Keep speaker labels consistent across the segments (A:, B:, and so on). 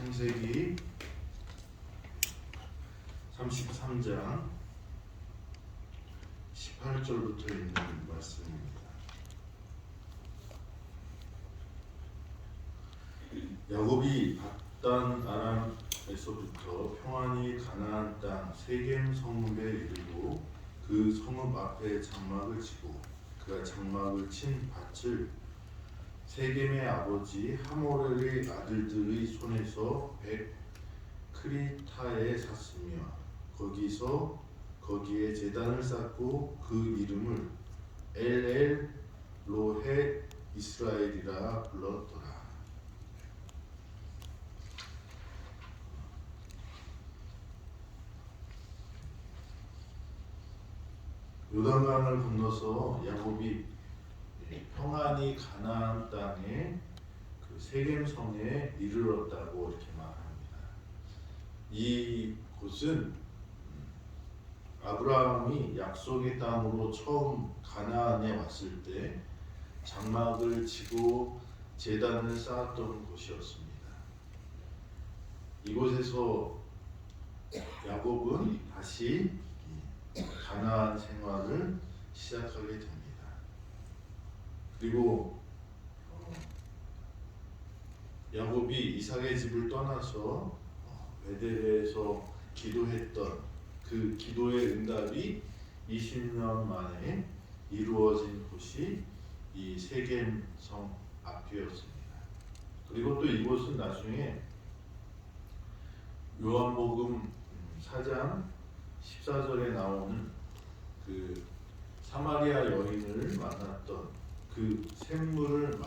A: 창세기 33장 18절부터 있는 말씀입니다. 야곱이 밧단 아람에서부터 평안히 가나안 땅 세겜 성읍에 이르고 그 성읍 앞에 장막을 치고 그가 장막을 친 밭을 세겜의 아버지 하모렐의 아들들의 손에서 크리타에 샀으며 거기에 제단을 쌓고 그 이름을 엘엘 로헤 이스라엘이라 불렀더라. 요단강을 건너서 야곱이 평안히 가나안 땅에 그 세겜 성에 이르렀다고 이렇게 말합니다. 이 곳은 아브라함이 약속의 땅으로 처음 가나안에 왔을 때 장막을 치고 제단을 쌓았던 곳이었습니다. 이곳에서 야곱은 다시 가나안 생활을 시작하게 됩니다. 그리고 야곱이 이삭의 집을 떠나서 베델에서 기도했던 그 기도의 응답이 20년 만에 이루어진 곳이 이 세겜성 앞이었습니다. 그리고 또 이곳은 나중에 요한복음 4장 14절에 나오는 그 사마리아 여인을 만났던 그 샘물을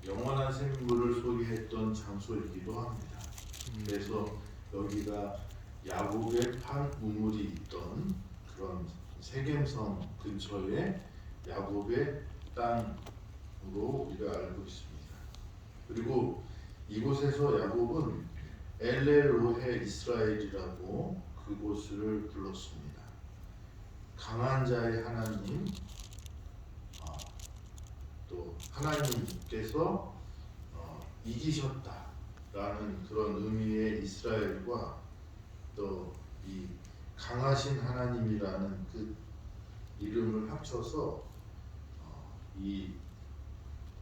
A: 영원한 샘물을 소개했던 장소이기도 합니다. 그래서 여기가 야곱의 판 우물이 있던 그런 세겜성 근처에 야곱의 땅으로 우리가 알고 있습니다. 그리고 이곳에서 야곱은 엘레로헤 이스라엘이라고 그곳을 불렀습니다. 강한 자의 하나님, 또 하나님께서 이기셨다라는 그런 의미의 이스라엘과 또 이 강하신 하나님이라는 그 이름을 합쳐서 이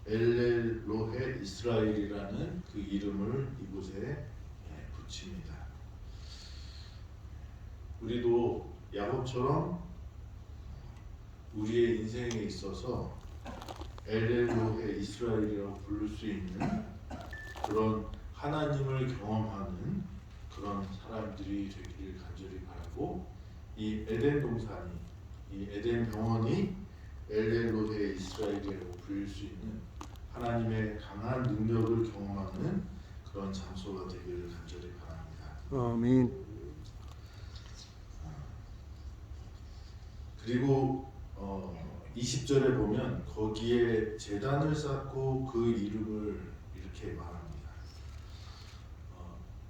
A: 엘렐로헤 이스라엘이라는 그 이름을 이곳에 붙입니다. 우리도 야곱처럼 우리의 인생에 있어서 엘렐로헤 이스라엘이라고 부를 수 있는 그런 하나님을 경험하는 그런 사람들이 되기를 간절히 바라고, 이 에덴 동산이, 이 에덴 병원이 엘렐로헤 이스라엘이라고 불릴 수 있는 하나님의 강한 능력을 경험하는 그런 장소가 되기를 간절히 바랍니다.
B: 아멘.
A: 그리고 20절에 보면 거기에 제단을 쌓고 그 이름을 이렇게 말합니다.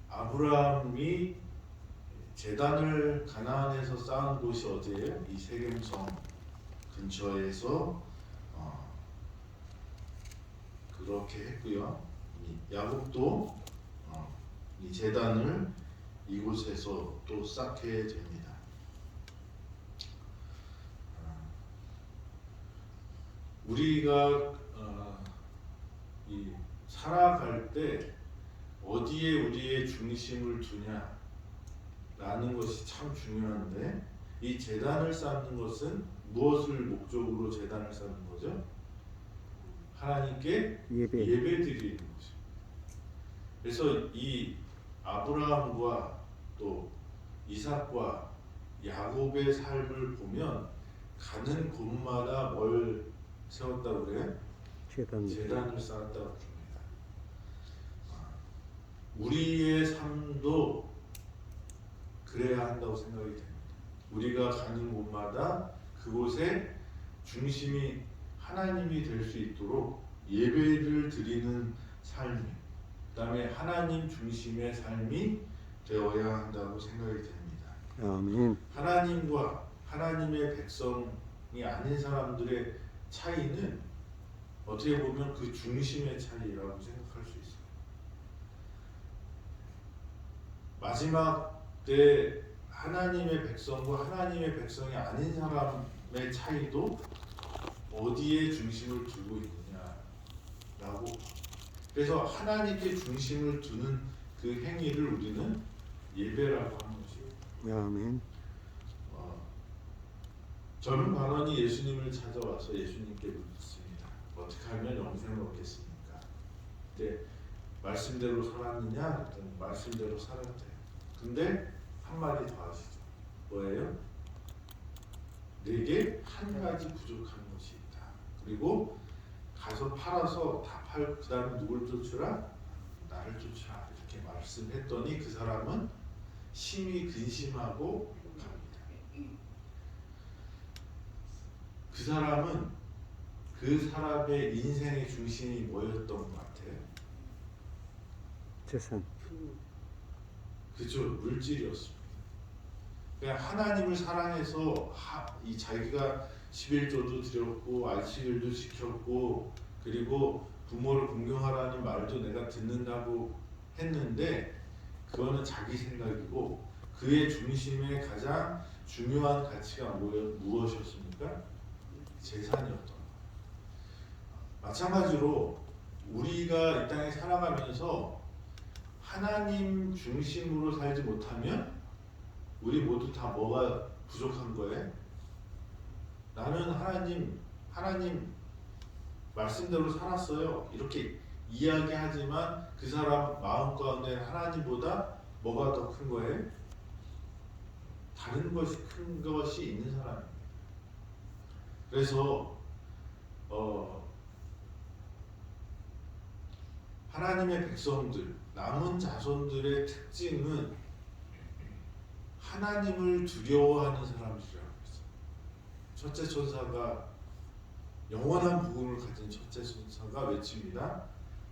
A: 아브라함이 제단을 가나안에서 쌓은 곳이 어디예요? 이 세겜성 근처에서 그렇게 했고요. 야곱도 이 제단을 이곳에서 또 쌓게 됩니다. 우리가 이 살아갈 때 어디에 우리의 중심을 두냐라는 것이 참 중요한데, 이 제단을 쌓는 것은 무엇을 목적으로 제단을 쌓는 거죠? 하나님께 예배드리는 거죠. 그래서 이 아브라함과 또 이삭과 야곱의 삶을 보면 가는 곳마다 뭘 세웠다고 그래요? 제단을 쌓았다고 합니다. 우리의 삶도 그래야 한다고 생각이 됩니다. 우리가 가는 곳마다 그곳에 중심이 하나님이 될 수 있도록 예배를 드리는 삶, 그 다음에 하나님 중심의 삶이 되어야 한다고 생각이 됩니다.
B: 아멘.
A: 하나님과 하나님의 백성이 아닌 사람들의 차이는 어떻게 보면 그 중심의 차이라고 생각할 수 있어요. 마지막 때 하나님의 백성과 하나님의 백성이 아닌 사람의 차이도 어디에 중심을 두고 있느냐라고. 그래서 하나님께 중심을 두는 그 행위를 우리는 예배라고 하는 것이에요.
B: 아멘.
A: 젊은 관원이 예수님을 찾아와서 예수님께 묻습니다. 어떻게 하면 영생을 얻겠습니까? 근데 말씀대로 살았느냐? 그랬더니 말씀대로 살았대요. 근데 한마디 더 하시죠. 뭐예요? 내게 한 가지 부족한 것이 있다. 그리고 가서 팔아서 다 팔고 그 다음에 누굴 쫓으라? 나를 쫓으라. 이렇게 말씀했더니 그 사람은 심히 근심하고 갑니다. 그 사람은 그 사람의 인생의 중심이 뭐였던 것 같아요?
B: 재산.
A: 그죠, 물질이었습니다. 그냥 하나님을 사랑해서 이 자기가 11조도 드렸고 안식일도 지켰고 그리고 부모를 공경하라는 말도 내가 듣는다고 했는데 그거는 자기 생각이고 그의 중심에 가장 중요한 가치가 무엇이었습니까? 재산이었던 거예요. 마찬가지로 우리가 이 땅에 살아가면서 하나님 중심으로 살지 못하면 우리 모두 다 뭐가 부족한 거예요? 나는 하나님 말씀대로 살았어요. 이렇게 이야기하지만 그 사람 마음 가운데 하나님보다 뭐가 더 큰 거예요? 다른 것이 큰 것이 있는 사람입니다. 그래서 하나님의 백성들, 남은 자손들의 특징은 하나님을 두려워하는 사람들이라고 했어요. 첫째 천사가 영원한 부흥을 가진 첫째 천사가 외칩니다.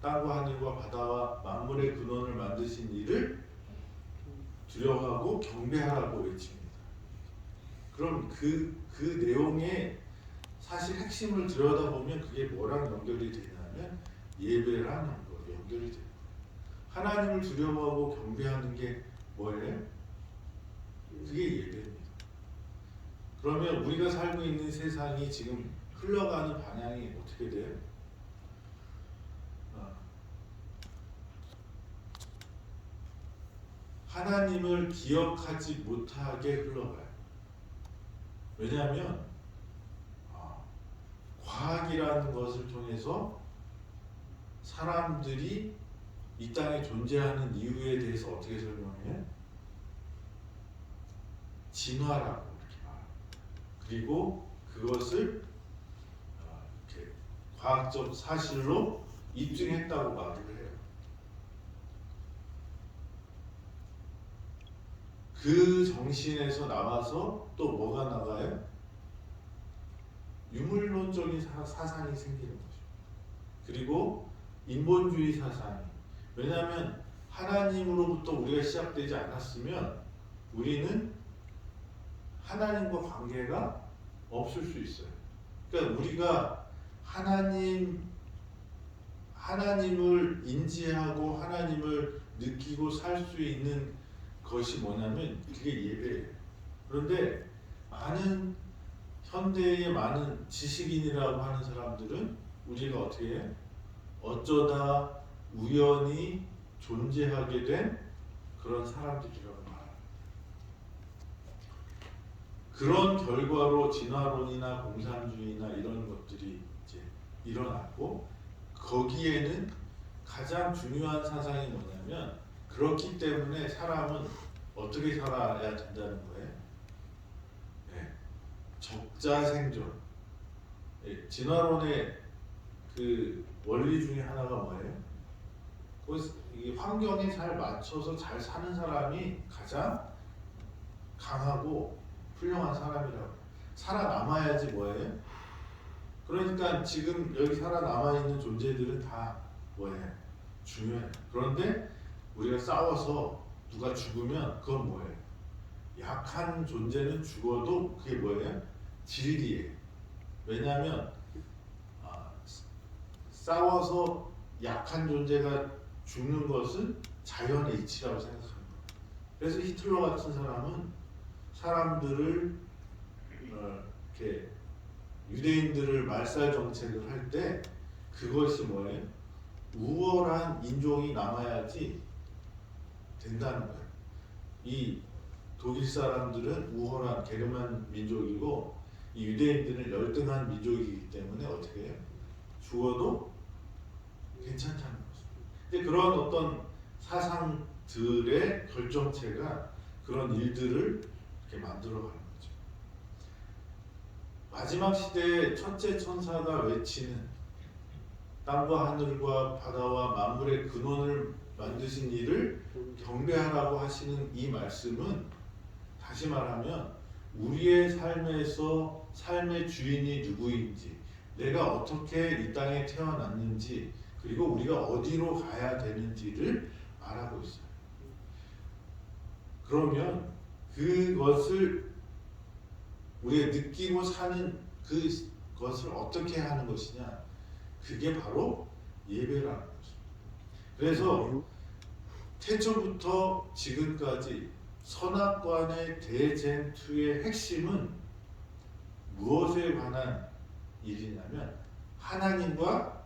A: 땅과 하늘과 바다와 만물의 근원을 만드신 이를 두려워하고 경배하라고 외칩니다. 그럼 그 내용의 사실 핵심을 들여다보면 그게 뭐랑 연결이 되냐면 예배랑 연결이 돼요. 하나님을 두려워하고 경배하는 게 뭐예요? 그게 예배입니다. 그러면 우리가 살고 있는 세상이 지금 흘러가는 방향이 어떻게 돼요? 하나님을 기억하지 못하게 흘러가요. 왜냐하면 과학이라는 것을 통해서 사람들이 이 땅에 존재하는 이유에 대해서 어떻게 설명해요? 진화라고 이렇게 말합니다. 그리고 그것을 이렇게 과학적 사실로 입증했다고 말을 해요. 그 정신에서 나와서 또 뭐가 나가요? 유물론적인 사상이 생기는 거죠. 그리고 인본주의 사상이. 왜냐하면 하나님으로부터 우리가 시작되지 않았으면 우리는 하나님과 관계가 없을 수 있어요. 그러니까 우리가 하나님을 인지하고 하나님을 느끼고 살 수 있는 것이 뭐냐면 그게 예배예요. 그런데 현대의 많은 지식인이라고 하는 사람들은 우리가 어떻게 해요? 어쩌다 우연히 존재하게 된 그런 사람들이라고 말합니다. 그런 결과로 진화론이나 공산주의나 이런 것들이 이제 일어났고 거기에는 가장 중요한 사상이 뭐냐면 그렇기 때문에 사람은 어떻게 살아야 된다는 거예요? 네. 적자생존. 네. 진화론의 그 원리 중에 하나가 뭐예요? 이 환경에 잘 맞춰서 잘 사는 사람이 가장 강하고 훌륭한 사람이라고. 살아남아야지 뭐예요? 그러니까 지금 여기 살아남아 있는 존재들은 다 뭐예요? 중요해요. 그런데 우리가 싸워서 누가 죽으면 그건 뭐예요? 약한 존재는 죽어도 그게 뭐예요? 진리예요. 왜냐하면 싸워서 약한 존재가 죽는 것은 자연의 이치라고 생각합니다. 그래서 히틀러 같은 사람은 사람들을 이렇게 유대인들을 말살 정책을 할 때 그것이 뭐예요? 우월한 인종이 남아야지 된다는 거예요. 이 독일 사람들은 우월한 게르만 민족이고 이 유대인들은 열등한 민족이기 때문에 어떻게 해요? 죽어도 괜찮다는 거죠. 근데 그런 어떤 사상들의 결정체가 그런 일들을 이렇게 만들어가는 거죠. 마지막 시대의 첫째 천사가 외치는 땅과 하늘과 바다와 만물의 근원을 만드신 이를 경배하라고 하시는 이 말씀은 다시 말하면 우리의 삶에서 삶의 주인이 누구인지, 내가 어떻게 이 땅에 태어났는지, 그리고 우리가 어디로 가야 되는지를 말하고 있어요. 그러면 그것을 우리가 느끼고 사는 그것을 어떻게 하는 것이냐? 그게 바로 예배라는 거죠. 그래서 태초부터 지금까지 선악관의 대쟁투의 핵심은 무엇에 관한 일이냐면 하나님과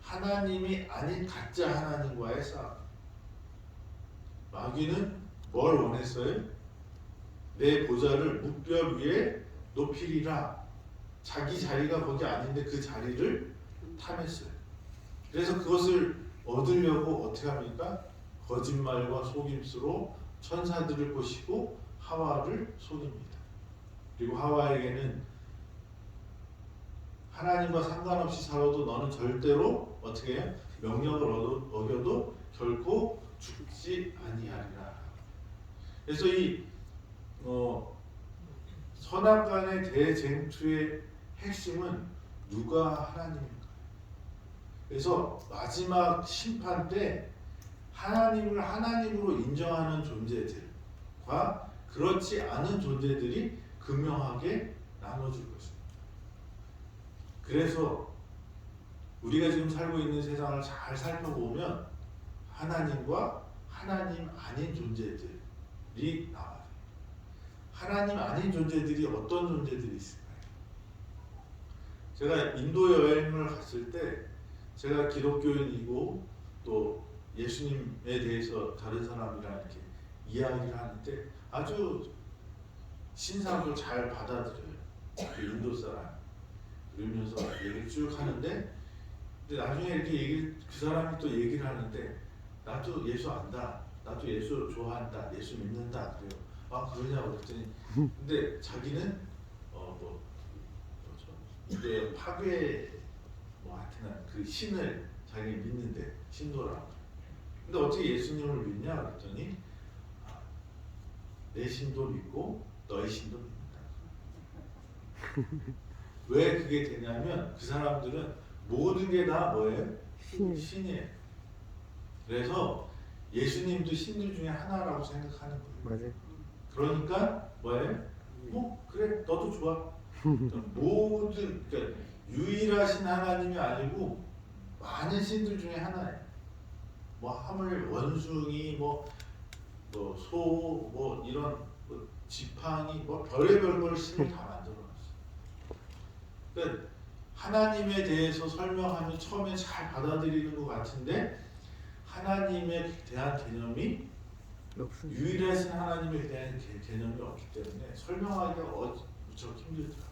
A: 하나님이 아닌 가짜 하나님과의 싸움. 마귀는 뭘 원했어요? 내 보좌를 묵별 위에 높이리라. 자기 자리가 거기 아닌데 그 자리를 탐했어요. 그래서 그것을 얻으려고 어떻게 합니까? 거짓말과 속임수로 천사들을 꼬시고 하와를 속입니다. 그리고 하와에게는 하나님과 상관없이 살아도 너는 절대로 어떻게 해요? 명령을 어겨도 결코 죽지 아니하리라. 그래서 이 선악간의 대쟁투의 핵심은 누가 하나님입니까? 그래서 마지막 심판 때 하나님을 하나님으로 인정하는 존재들과 그렇지 않은 존재들이 극명하게 나눠질 것입니다. 그래서 우리가 지금 살고 있는 세상을 잘 살펴보면 하나님과 하나님 아닌 존재들이 나와요. 하나님 아닌 존재들이 어떤 존재들이 있을까요? 제가 인도 여행을 갔을 때 제가 기독교인이고 또 예수님에 대해서 다른 사람이랑 이렇게 이야기를 하는데 아주 신상도 잘 받아들여요. 그 인도 사람. 그러면서 얘기를 쭉 하는데 근데 나중에 이렇게 그 사람이 또 얘기를 하는데 나도 예수 안다. 나도 예수 좋아한다. 예수 믿는다. 그래요. 아 그러냐고 그랬더니 근데 자기는 인도의 파괴 하여튼 그 신을 자기 믿는데 신도라고. 근데 어떻게 예수님을 믿냐 그랬더니 내 신도 믿고 너의 신도 믿는다. 왜 그게 되냐면 그 사람들은 모든 게 다 뭐예요? 신이에요. 그래서 예수님도 신들 중에 하나라고 생각하는 거예요.
B: 맞아요.
A: 그러니까 뭐예요? 그래 너도 좋아. 모든 그러니까 유일하신 하나님이 아니고 많은 신들 중에 하나예요. 하물 원숭이 소 이런 지팡이 별의별 걸 신을 다 만들어놨어요. 그러니까 하나님에 대해서 설명하면 처음에 잘 받아들이는 것 같은데 하나님에 대한 개념이 유일하신 하나님에 대한 개념이 없기 때문에 설명하기가 무척 힘들더라고요.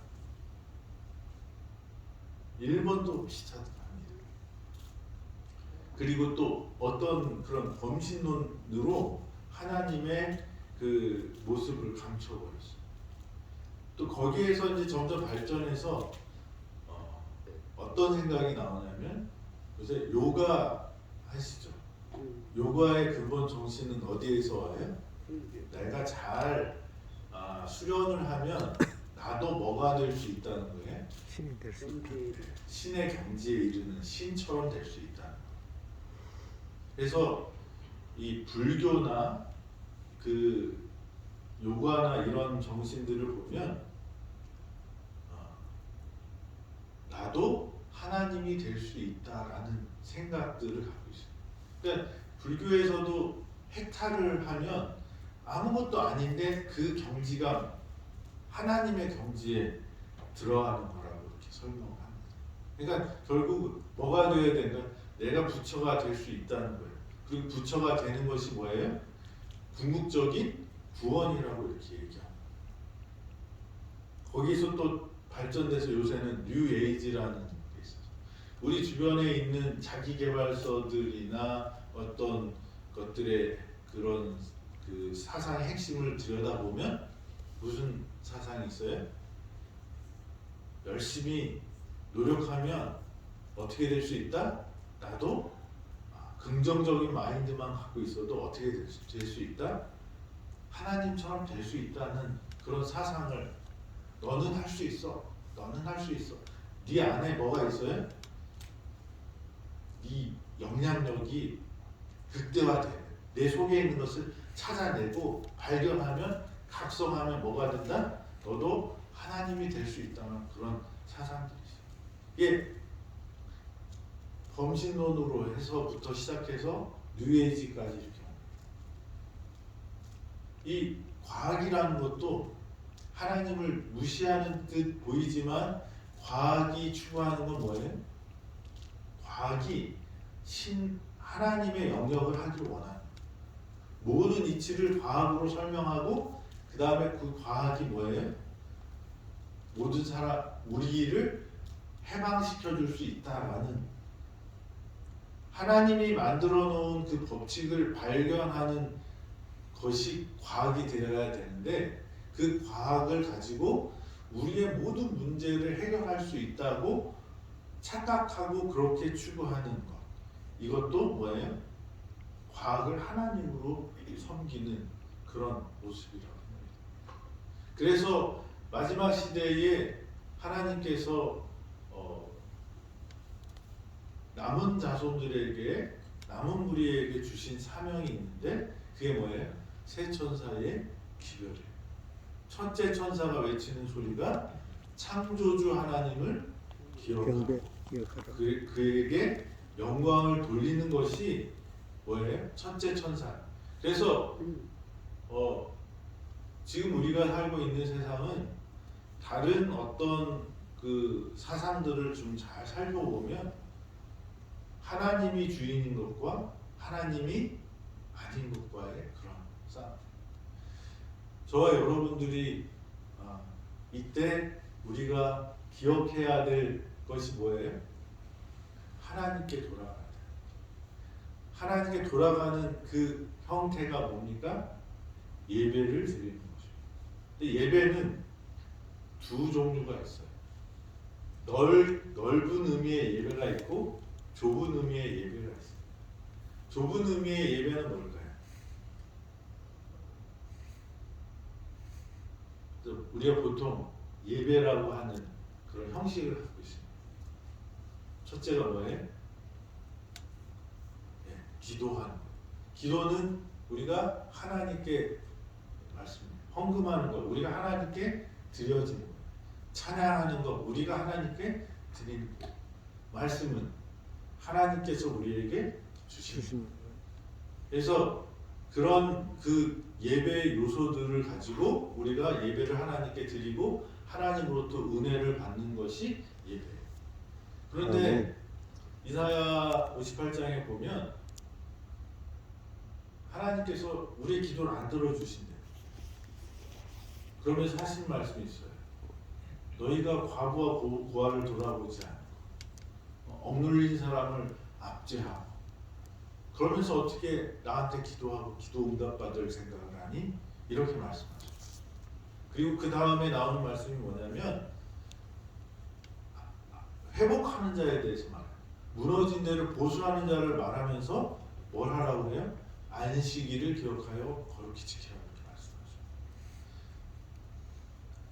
A: 일본도 비슷하더랍니다. 그리고 또 어떤 그런 범신론으로 하나님의 그 모습을 감춰버렸어요. 또 거기에서 이제 점점 발전해서 어떤 생각이 나오냐면 요새 요가 하시죠. 요가의 근본 정신은 어디에서 와요? 내가 잘 수련을 하면 나도 뭐가 될 수 있다는 거예요.
B: 신이 될 수 있다.
A: 신의 경지에 이르는 신처럼 될 수 있다는 거예요. 그래서 이 불교나 그 요가나 이런 정신들을 보면 나도 하나님이 될 수 있다라는 생각들을 갖고 있어요. 그러니까 불교에서도 해탈을 하면 아무것도 아닌데 그 경지가 하나님의 경지에 들어가는 거라고 이렇게 설명을 합니다. 그러니까 결국 뭐가 되어야 되는가? 내가 부처가 될 수 있다는 거예요. 그리고 부처가 되는 것이 뭐예요? 궁극적인 구원이라고 이렇게 얘기합니다. 거기서 또 발전돼서 요새는 뉴에이지라는 게 있어요. 우리 주변에 있는 자기개발서들이나 어떤 것들의 그런 그 사상의 핵심을 들여다보면 무슨 사상이 있어요? 열심히 노력하면 어떻게 될 수 있다? 나도 긍정적인 마인드만 갖고 있어도 어떻게 될 수 있다? 하나님처럼 될 수 있다는 그런 사상을 너는 할 수 있어. 너는 할 수 있어. 네 안에 뭐가 있어요? 네 영향력이 극대화돼. 내 속에 있는 것을 찾아내고 발견하면 각성하면 뭐가 된다? 너도 하나님이 될 수 있다는 그런 사상들이 있어요. 이게 범신론으로 해서부터 시작해서 뉴에이지까지 이렇게 이 과학이라는 것도 하나님을 무시하는 듯 보이지만 과학이 추구하는 건 뭐예요? 과학이 하나님의 영역을 하길 원하는 모든 이치를 과학으로 설명하고 그 다음에 그 과학이 뭐예요? 모든 우리를 해방시켜 줄 수 있다라는 하나님이 만들어 놓은 그 법칙을 발견하는 것이 과학이 되어야 되는데 그 과학을 가지고 우리의 모든 문제를 해결할 수 있다고 착각하고 그렇게 추구하는 것. 이것도 뭐예요? 과학을 하나님으로 섬기는 그런 모습이라고 합니다. 그래서 마지막 시대에 하나님께서 남은 자손들에게 남은 무리에게 주신 사명이 있는데 그게 뭐예요? 세 천사의 기별이에요. 첫째 천사가 외치는 소리가 창조주 하나님을 기억하고 그에게 영광을 돌리는 것이 뭐예요? 첫째 천사. 그래서 지금 우리가 살고 있는 세상은 다른 어떤 그 사상들을 좀 잘 살펴보면 하나님이 주인인 것과 하나님이 아닌 것과의 그런 싸움. 저와 여러분들이 이때 우리가 기억해야 될 것이 뭐예요? 하나님께 돌아가야 돼. 하나님께 돌아가는 그 형태가 뭡니까? 예배를 드리는 것입니다. 근데 예배는 두 종류가 있어요. 넓은 의미의 예배가 있고 좁은 의미의 예배가 있어요. 좁은 의미의 예배는 뭘까요? 우리가 보통 예배라고 하는 그런 형식을 갖고 있습니다. 첫째가 뭐예요? 기도하는 것. 기도는 우리가 하나님께 헌금하는 것, 우리가 하나님께 드려지는 것. 찬양하는 것, 우리가 하나님께 드리는 것. 말씀은 하나님께서 우리에게 주시는 것. 그래서 그런 그 예배의 요소들을 가지고 우리가 예배를 하나님께 드리고 하나님으로부터 은혜를 받는 것이 예배예요. 그런데 이사야 58장에 보면 하나님께서 우리의 기도를 안 들어주신대요. 그러면서 하신 말씀이 있어요. 너희가 과부와 고아를 돌아보지 않고 억눌린 사람을 압제하고 그러면서 어떻게 나한테 기도하고 기도 응답받을 생각을 하니? 이렇게 말씀하셨어요. 그리고 그 다음에 나오는 말씀이 뭐냐면 회복하는 자에 대해서 말해요. 무너진 데를 보수하는 자를 말하면서 뭘 하라고 해요? 안식일을 기억하여 거룩히 지키라 이렇게 말씀하죠.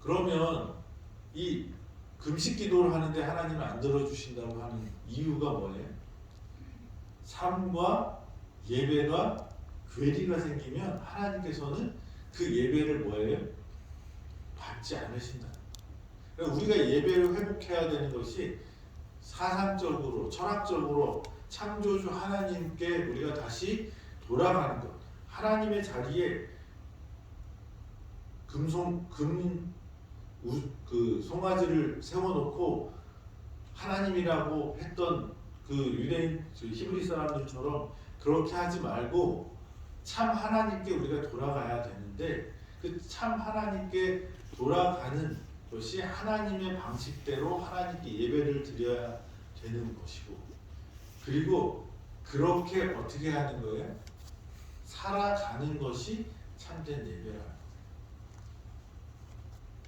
A: 그러면 이 금식 기도를 하는데 하나님은 안 들어주신다고 하는 이유가 뭐예요? 삶과 예배가 괴리가 생기면 하나님께서는 그 예배를 뭐예요? 받지 않으신다. 그러니까 우리가 예배를 회복해야 되는 것이 사상적으로, 철학적으로 창조주 하나님께 우리가 다시 돌아가는 것. 하나님의 자리에 그 송아지를 세워놓고 하나님이라고 했던 그 유대인 히브리 사람들처럼 그렇게 하지 말고 참 하나님께 우리가 돌아가야 되는데 그 참 하나님께 돌아가는 것이 하나님의 방식대로 하나님께 예배를 드려야 되는 것이고, 그리고 그렇게 어떻게 하는 거예요? 살아가는 것이 참된 예배라는 거예요.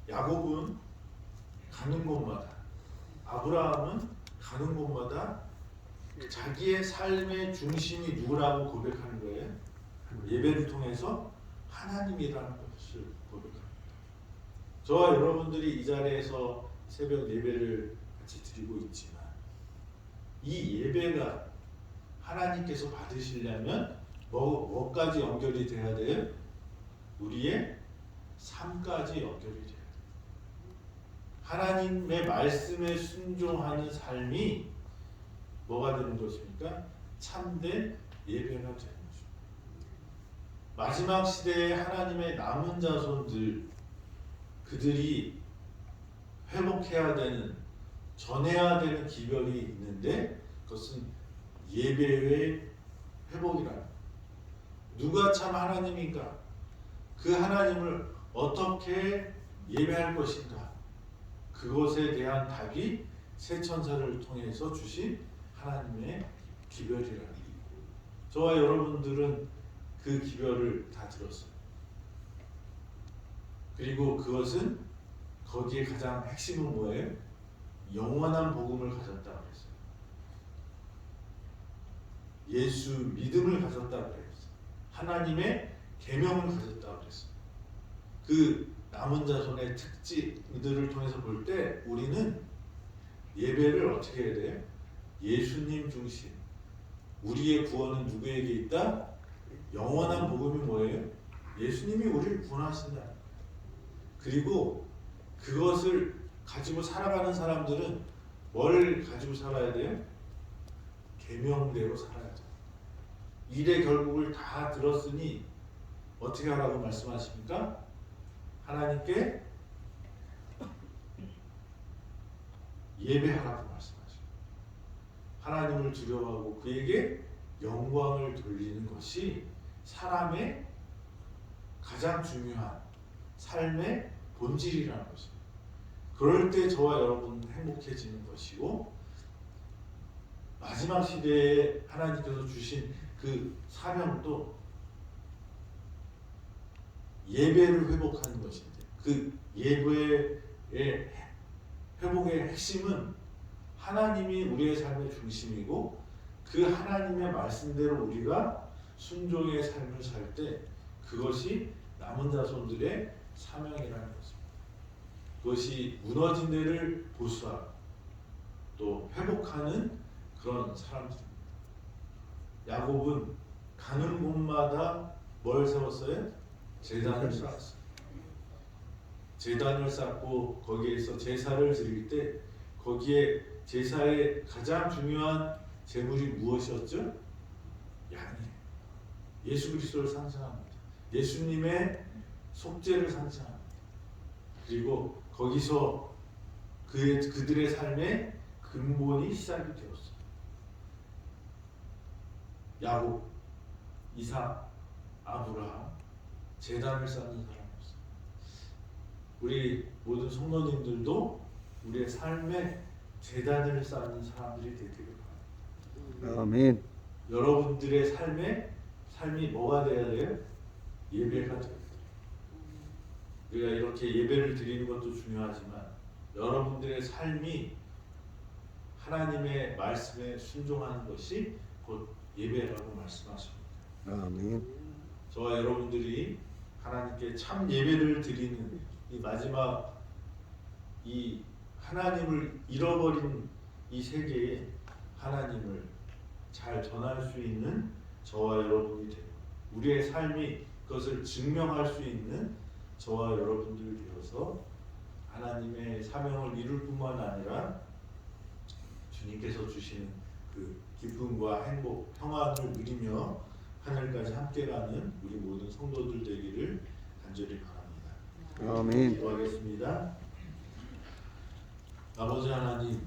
A: 야곱은 가는 곳마다, 아브라함은 가는 곳마다 자기의 삶의 중심이 누구라고 고백하는 거예요? 예배를 통해서 하나님이라는 것을 고백합니다. 저와 여러분들이 이 자리에서 새벽 예배를 같이 드리고 있지만 이 예배가 하나님께서 받으시려면 뭐까지 연결이 돼야 돼요? 우리의 삶까지 연결이 돼야 돼요. 하나님의 말씀에 순종하는 삶이 뭐가 되는 것입니까? 참된 예배가 되는 것입니다. 마지막 시대에 하나님의 남은 자손들, 그들이 회복해야 되는, 전해야 되는 기별이 있는데 그것은 예배의 회복이라는 거예요. 누가 참 하나님인가? 그 하나님을 어떻게 예배할 것인가? 그것에 대한 답이 새 천사를 통해서 주신 하나님의 기별이라는 거예요. 저와 여러분들은 그 기별을 다 들었어요. 그리고 그것은 거기에 가장 핵심은 뭐예요? 영원한 복음을 가졌다고 했어요. 예수 믿음을 가졌다고 했어요. 하나님의 계명을 가졌다고 했어요. 그 남은 자손의 특징들을 통해서 볼 때 우리는 예배를 어떻게 해야 돼요? 예수님 중심. 우리의 구원은 누구에게 있다? 영원한 복음이 뭐예요? 예수님이 우리를 구원하신다. 그리고 그것을 가지고 살아가는 사람들은 뭘 가지고 살아야 돼요? 계명대로 살아야죠. 일의 결국을 다 들었으니 어떻게 하라고 말씀하십니까? 하나님께 예배하라고 말씀하십니다. 하나님을 두려워하고 그에게 영광을 돌리는 것이 사람의 가장 중요한 삶의 본질이라는 것입니다. 그럴 때 저와 여러분은 행복해지는 것이고, 마지막 시대에 하나님께서 주신 그 사명도 예배를 회복하는 것인데, 그 예배의 회복의 핵심은 하나님이 우리의 삶의 중심이고 그 하나님의 말씀대로 우리가 순종의 삶을 살 때 그것이 남은 자손들의 사명이라는 것입니다. 그것이 무너진 데를 보수하고 또 회복하는 그런 사람들입니다. 야곱은 가는 곳마다 뭘 세웠어요? 제단을 쌓았어요. 제단을 쌓고 거기에서 제사를 드릴 때 거기에 제사의 가장 중요한 제물이 무엇이었죠? 양이에요. 예수 그리스도를 상징합니다. 예수님의 속죄를 상징합니다. 그리고 거기서 그들의 삶의 근본이 시작이 되었어요. 야곱, 이삭, 아브라함, 제단을 쌓는 사람이었어요. 우리 모든 성도님들도 우리의 삶에 제단을 쌓는 사람들이 되기를 바랍니다.
B: 아멘.
A: 여러분들의 삶이 뭐가 되어야 돼요? 예배가 되어야 돼요. 우리가 이렇게 예배를 드리는 것도 중요하지만 여러분들의 삶이 하나님의 말씀에 순종하는 것이 곧 예배라고 말씀하십니다.
B: 아멘.
A: 저와 여러분들이 하나님께 참 예배를 드리는 이 마지막 이 하나님을 잃어버린 이 세계에 하나님을 잘 전할 수 있는 저와 여러분이 되고 우리의 삶이 그것을 증명할 수 있는 저와 여러분들이 되어서 하나님의 사명을 이룰 뿐만 아니라 주님께서 주시는 그 기쁨과 행복, 평안을 누리며 하늘까지 함께 가는 우리 모든 성도들 되기를 간절히 바랍니다.
B: 아멘.
A: 기도하겠습니다. 아버지 하나님,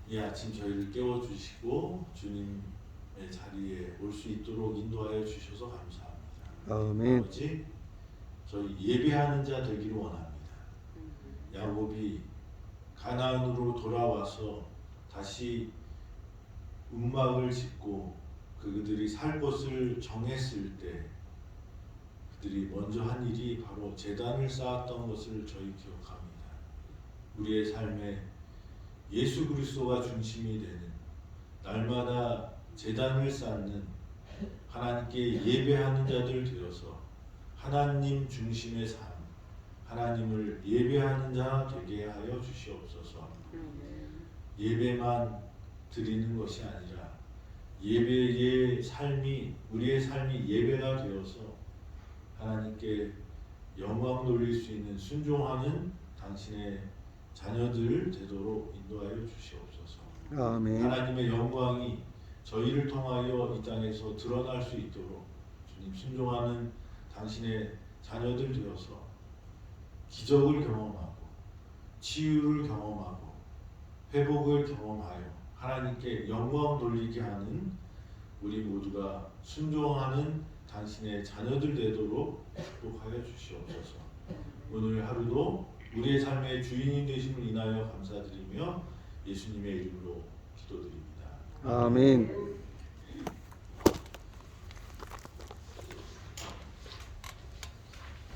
A: 이 아침 저희를 깨워주시고 주님의 자리에 올 수 있도록 인도하여 주셔서 감사합니다.
B: 아멘.
A: 아버지, 저희 예배하는 자 되기를 원합니다. 야곱이 가나안으로 돌아와서 다시 움막을 짓고 그들이 살 곳을 정했을 때 그들이 먼저 한 일이 바로 제단을 쌓았던 것을 저희 기억합니다. 우리의 삶에 예수 그리스도가 중심이 되는 날마다 제단을 쌓는 하나님께 예배하는 자들 되어서 하나님 중심의 삶, 하나님을 예배하는 자 되게 하여 주시옵소서. 예배만 드리는 것이 아니라 예배의 삶이 우리의 삶이 예배가 되어서 하나님께 영광 돌릴 수 있는 순종하는 당신의 자녀들 되도록 인도하여 주시옵소서.
B: 아멘.
A: 하나님의 영광이 저희를 통하여 이 땅에서 드러날 수 있도록 주님 순종하는 당신의 자녀들 되어서 기적을 경험하고 치유를 경험하고 회복을 경험하여 하나님께 영광 돌리게 하는 우리 모두가 순종하는 당신의 자녀들 되도록 축복하여 주시옵소서. 오늘 하루도 우리의 삶의 주인이 되심을 인하여 감사드리며 예수님의 이름으로 기도드립니다.
B: 아멘.